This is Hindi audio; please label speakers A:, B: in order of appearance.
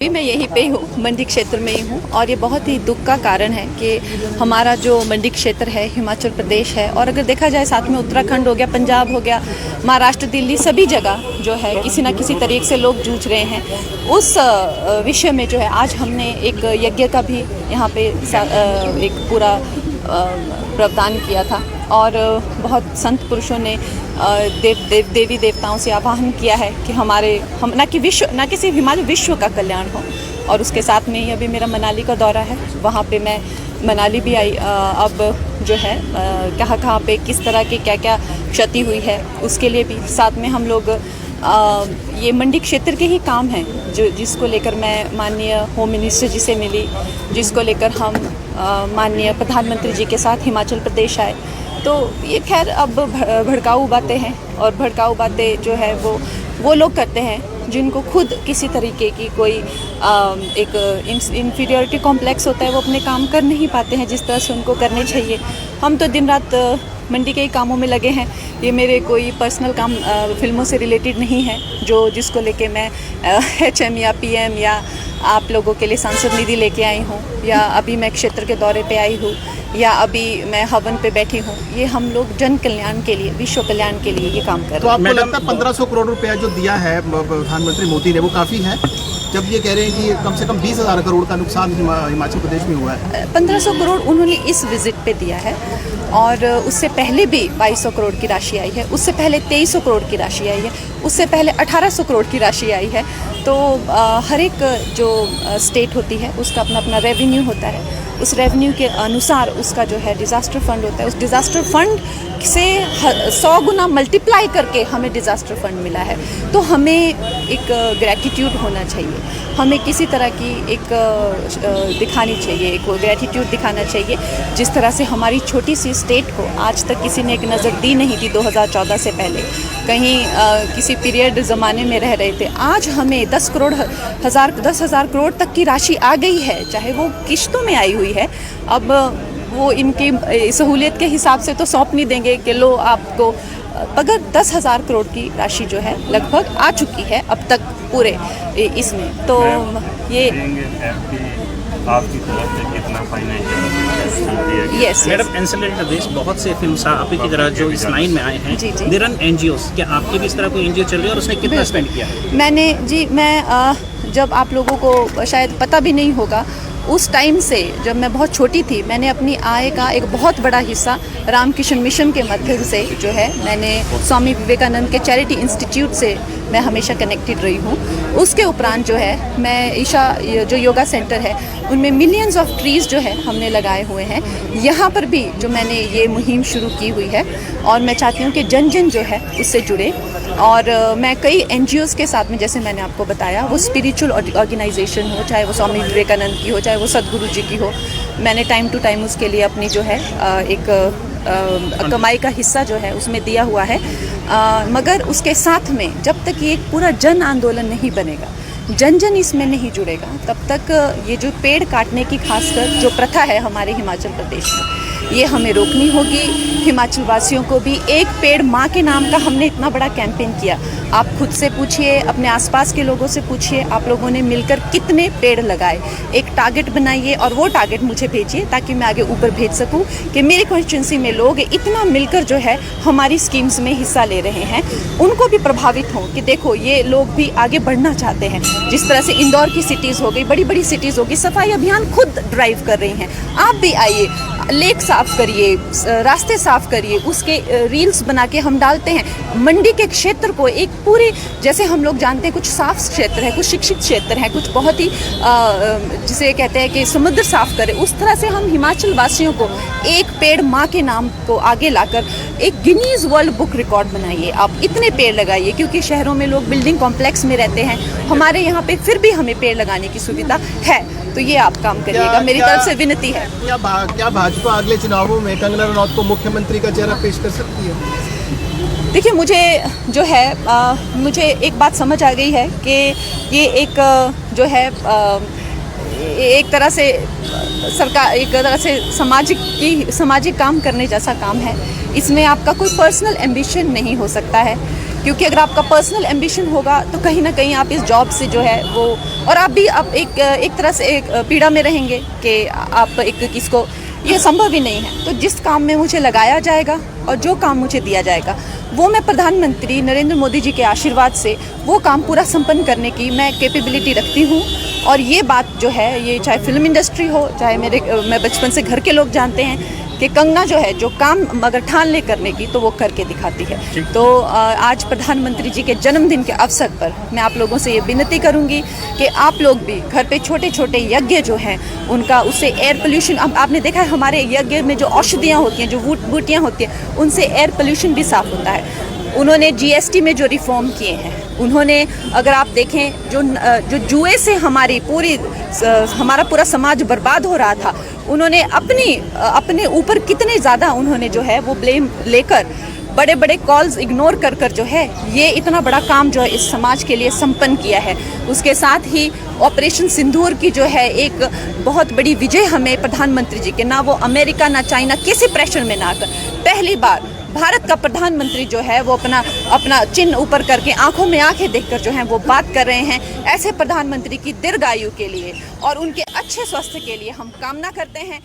A: अभी मैं यहीं पे हूँ, मंडी क्षेत्र में ही हूँ और ये बहुत ही दुख का कारण है कि हमारा जो मंडी क्षेत्र है हिमाचल प्रदेश है और अगर देखा जाए साथ में उत्तराखंड हो गया, पंजाब हो गया, महाराष्ट्र, दिल्ली, सभी जगह जो है किसी न किसी तरीके से लोग जूझ रहे हैं। उस विषय में जो है आज हमने एक यज्ञ का भी यहाँ पे एक पूरा प्रावधान किया था और बहुत संत पुरुषों ने देवी देवताओं से आह्वान किया है कि हम न किसी हिमालय विश्व का कल्याण हो। और उसके साथ में ही अभी मेरा मनाली का दौरा है, वहाँ पे मैं मनाली भी आई। अब जो है कहाँ पे किस तरह की क्या क्या क्षति हुई है उसके लिए भी साथ में हम लोग ये मंडी क्षेत्र के ही काम हैं जिसको लेकर मैं माननीय होम मिनिस्टर जी से मिली, जिसको लेकर हम माननीय प्रधानमंत्री जी के साथ हिमाचल प्रदेश आए। तो ये खैर अब भड़काऊ बातें हैं और भड़काऊ बातें जो है वो लोग करते हैं जिनको खुद किसी तरीके की कोई एक इन्फीरियरिटी कॉम्प्लेक्स होता है, वो अपने काम कर नहीं पाते हैं जिस तरह से उनको करने चाहिए। हम तो दिन रात मंडी के ही कामों में लगे हैं। ये मेरे कोई पर्सनल काम फिल्मों से रिलेटेड नहीं है जिसको लेके मैं HM या PM या आप लोगों के लिए सांसद निधि लेके आई हूँ या अभी मैं क्षेत्र के दौरे पे आई हूँ या अभी मैं हवन पे बैठी हूँ। ये हम लोग जन कल्याण के लिए, विश्व कल्याण के लिए ये काम कर रहे हैं।
B: तो आपको लगता है 1500 करोड़ रुपया जो दिया है प्रधानमंत्री मोदी ने वो काफ़ी है, जब ये कह रहे हैं कि कम से कम 20,000 करोड़ का नुकसान हिमाचल प्रदेश में हुआ है?
A: 1500 करोड़ उन्होंने इस विजिट पे दिया है और उससे पहले भी 2200 करोड़ की राशि आई है, उससे पहले 2300 करोड़ की राशि आई है, उससे पहले 1800 करोड़ की राशि आई है। तो हर एक जो स्टेट होती है उसका अपना अपना रेवेन्यू होता है, उस रेवेन्यू के अनुसार उसका जो है डिज़ास्टर फंड होता है। उस डिज़ास्टर फंड से 100 गुना मल्टीप्लाई करके हमें डिज़ास्टर फंड मिला है। तो हमें एक ग्रैटिट्यूड होना चाहिए, हमें किसी तरह की एक दिखानी चाहिए, एक ग्रैटिट्यूड दिखाना चाहिए। जिस तरह से हमारी छोटी सी स्टेट को आज तक किसी ने एक नज़र दी नहीं थी 2014 से पहले, कहीं किसी पीरियड ज़माने में रह रहे थे। आज हमें 10,000 करोड़ तक की राशि आ गई है, चाहे वो किश्तों में आई हुई है। अब वो इनकी सहूलियत के हिसाब से तो सौंप नहीं देंगे कि लो आपको, अगर 10,000 करोड़ की राशि जो है लगभग आ चुकी है अब तक पूरे इसमें। तो ये
C: आपकी तरफ से कितना फाइनेंशियल
A: यस
C: मैडम एंसेलरी प्रदेश बहुत से फिल्म आप ही की तरह जो इस लाइन में आए हैं, दे रन NGOs, क्या आपके भी इस तरह कोई NGO चल रही है और उसने कितना स्पेंड किया? मैं जब आप लोगों को शायद पता भी नहीं होगा, उस टाइम से जब मैं बहुत छोटी थी मैंने अपनी आय का एक बहुत बड़ा हिस्सा रामकृष्ण मिशन के माध्यम से जो है मैंने स्वामी विवेकानंद के चैरिटी इंस्टीट्यूट से मैं हमेशा कनेक्टेड रही हूँ। उसके उपरांत जो है मैं ईशा जो योगा सेंटर है उनमें मिलियंस ऑफ ट्रीज़ जो है हमने लगाए हुए हैं। यहाँ पर भी जो मैंने ये मुहिम शुरू की हुई है और मैं चाहती हूँ कि जन जन जो है उससे जुड़े। और मैं कई NGOs के साथ में, जैसे मैंने आपको बताया, वो स्पिरिचुअल ऑर्गेनाइजेशन हो, चाहे वो स्वामी विवेकानंद की हो, चाहे वो सदगुरु जी की हो, मैंने टाइम टू टाइम उसके लिए अपनी जो है एक कमाई का हिस्सा जो है उसमें दिया हुआ है। मगर उसके साथ में जब तक ये एक पूरा जन आंदोलन नहीं बनेगा, जन जन इसमें नहीं जुड़ेगा, तब तक ये जो पेड़ काटने की खासकर जो प्रथा है हमारे हिमाचल प्रदेश में, ये हमें रोकनी होगी। हिमाचल वासियों को भी एक पेड़ माँ के नाम का हमने इतना बड़ा कैंपेन किया। आप खुद से पूछिए, अपने आसपास के लोगों से पूछिए, आप लोगों ने मिलकर कितने पेड़ लगाए। एक टारगेट बनाइए और वो टारगेट मुझे भेजिए ताकि मैं आगे ऊपर भेज सकूं कि मेरी कॉन्स्टिट्यूंसी में लोग इतना मिलकर जो है हमारी स्कीम्स में हिस्सा ले रहे हैं, उनको भी प्रभावित हों कि देखो ये लोग भी आगे बढ़ना चाहते हैं। जिस तरह से इंदौर की सिटीज़ हो गई, बड़ी बड़ी सिटीज़ हो गई, सफाई अभियान खुद ड्राइव कर रही हैं। आप भी आइए, लेक साफ़ करिए, रास्ते साफ़ करिए, उसके रील्स बना के हम डालते हैं। मंडी के क्षेत्र को एक पूरी, जैसे हम लोग जानते हैं कुछ साफ क्षेत्र है, कुछ शिक्षित क्षेत्र है, कुछ बहुत ही जिसे कहते हैं कि समुद्र साफ करें, उस तरह से हम हिमाचल वासियों को एक पेड़ माँ के नाम को आगे लाकर एक गिनीज वर्ल्ड बुक रिकॉर्ड बनाइए। आप इतने पेड़ लगाइए, क्योंकि शहरों में लोग बिल्डिंग कॉम्प्लेक्स में रहते हैं, हमारे यहाँ पे फिर भी हमें पेड़ लगाने की सुविधा है। तो ये आप काम करिएगा, मेरी तरफ से विनती है।
B: क्या भाजपा अगले चुनावों में कंगना रनौत को मुख्यमंत्री का चेहरा पेश कर सकती है?
A: देखिए, मुझे जो है मुझे एक बात समझ आ गई है कि ये एक जो है एक तरह से सरकार, एक तरह से सामाजिक काम करने जैसा काम है। इसमें आपका कोई पर्सनल एम्बिशन नहीं हो सकता है। क्योंकि अगर आपका पर्सनल एम्बिशन होगा तो कहीं ना कहीं आप इस जॉब से जो है वो, और आप भी अब एक तरह से एक पीड़ा में रहेंगे कि आप एक किसको, ये संभव ही नहीं है। तो जिस काम में मुझे लगाया जाएगा और जो काम मुझे दिया जाएगा वो मैं प्रधानमंत्री नरेंद्र मोदी जी के आशीर्वाद से वो काम पूरा संपन्न करने की मैं कैपेबिलिटी रखती हूँ। और ये बात जो है, ये चाहे फिल्म इंडस्ट्री हो, चाहे मैं बचपन से घर के लोग जानते हैं कि कंगना जो है, जो काम अगर ठान ले करने की तो वो करके दिखाती है। तो आज प्रधानमंत्री जी के जन्मदिन के अवसर पर मैं आप लोगों से ये विनती करूंगी कि आप लोग भी घर पे छोटे छोटे यज्ञ जो हैं उनका, उससे एयर पोल्यूशन, आपने देखा है हमारे यज्ञ में जो औषधियाँ होती हैं, जो बूटियाँ होती हैं, उनसे एयर पोल्यूशन भी साफ होता है। उन्होंने जीएसटी में जो रिफॉर्म किए हैं, उन्होंने अगर आप देखें जो जुए से हमारा पूरा समाज बर्बाद हो रहा था, उन्होंने अपने ऊपर कितने ज़्यादा उन्होंने जो है वो ब्लेम लेकर बड़े बड़े कॉल्स इग्नोर कर जो है ये इतना बड़ा काम जो है इस समाज के लिए संपन्न किया है। उसके साथ ही ऑपरेशन सिंदूर की जो है एक बहुत बड़ी विजय हमें प्रधानमंत्री जी के, ना वो अमेरिका ना चाइना किसी प्रेशर में ना आकर, पहली बार भारत का प्रधानमंत्री जो है वो अपना चिन्ह ऊपर करके आंखों में आंखें देखकर जो है वो बात कर रहे हैं। ऐसे प्रधानमंत्री की दीर्घायु के लिए और उनके अच्छे स्वास्थ्य के लिए हम कामना करते हैं।